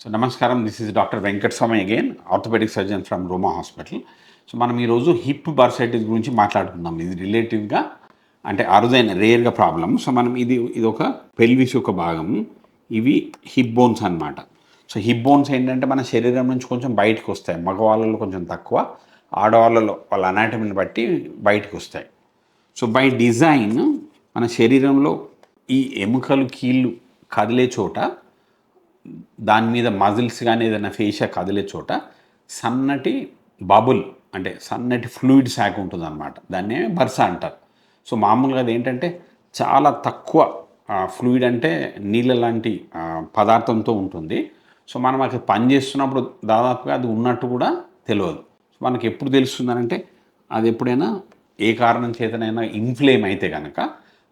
So నమస్కారం, this is doctor Venkataswamy again, orthopaedic surgeon from Roma hospital. So మనం ఈరోజు hip bursitis గురించి మాట్లాడుకుందాం. ఇది రిలేటివ్గా అంటే అరుదైన రేర్గా ప్రాబ్లం. సో మనం ఇది ఒక పెల్విస్ యొక్క భాగం. ఇవి హిప్ బోన్స్ అన్నమాట. సో హిప్ బోన్స్ ఏంటంటే మన శరీరం నుంచి కొంచెం బయటకు వస్తాయి. మగవాళ్ళలో కొంచెం తక్కువ, ఆడవాళ్ళలో వాళ్ళ అనాటమీని బట్టి బయటకు వస్తాయి. సో బై డిజైన్ మన శరీరంలో ఈ ఎముకలు కీళ్ళు కదిలే చోట, దాని మీద మజిల్స్ కానీ ఏదైనా ఫేషియా కదిలే చోట సన్నటి బబుల్ అంటే సన్నటి ఫ్లూయిడ్ శాక్ ఉంటుంది అనమాట. దాన్నే బర్సా అంటారు. సో మామూలుగా అది ఏంటంటే చాలా తక్కువ ఫ్లూయిడ్, అంటే నీళ్ళ లాంటి పదార్థంతో ఉంటుంది. సో మనం అది పని చేస్తున్నప్పుడు దాదాపుగా అది ఉన్నట్టు కూడా తెలియదు. సో మనకి ఎప్పుడు తెలుస్తుందనంటే అది ఎప్పుడైనా ఏ కారణం చేతనైనా ఇన్ఫ్లేమ్ అయితే కనుక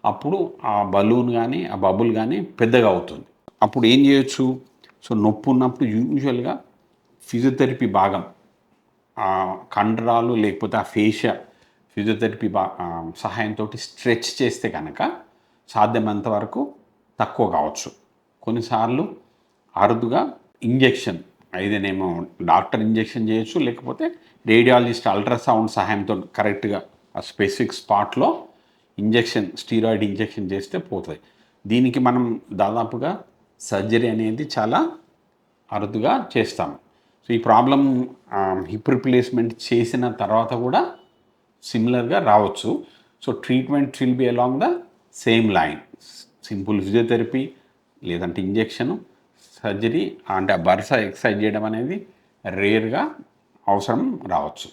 అప్పుడు ఆ బలూన్ కానీ ఆ బబుల్ కానీ పెద్దగా అవుతుంది. అప్పుడు ఏం చేయొచ్చు? సో నొప్పి ఉన్నప్పుడు యూజువల్గా ఫిజియోథెరపీ భాగం, కండరాలు లేకపోతే ఆ ఫేషియా ఫిజియోథెరపీ సహాయంతో స్ట్రెచ్ చేస్తే కనుక సాధ్యమైనంత వరకు తక్కువ కావచ్చు. కొన్నిసార్లు అరుదుగా ఇంజెక్షన్, అయితేనేమో డాక్టర్ ఇంజెక్షన్ చేయొచ్చు, లేకపోతే రేడియాలజిస్ట్ అల్ట్రాసౌండ్ సహాయంతో కరెక్ట్గా ఆ స్పెసిఫిక్ స్పాట్లో ఇంజెక్షన్, స్టీరాయిడ్ ఇంజెక్షన్ చేస్తే పోతుంది. దీనికి మనం దాదాపుగా సర్జరీ అనేది చాలా అరుదుగా చేస్తాము. సో ఈ ప్రాబ్లం హిప్ రిప్లేస్మెంట్ చేసిన తర్వాత కూడా సిమిలర్గా రావచ్చు. So treatment will be along the same line. Simple physiotherapy, లేదంటే ఇంజెక్షను, సర్జరీ అంటే ఆ బర్సా ఎక్సర్సైజ్ చేయడం అనేది రేర్గా అవసరం రావచ్చు.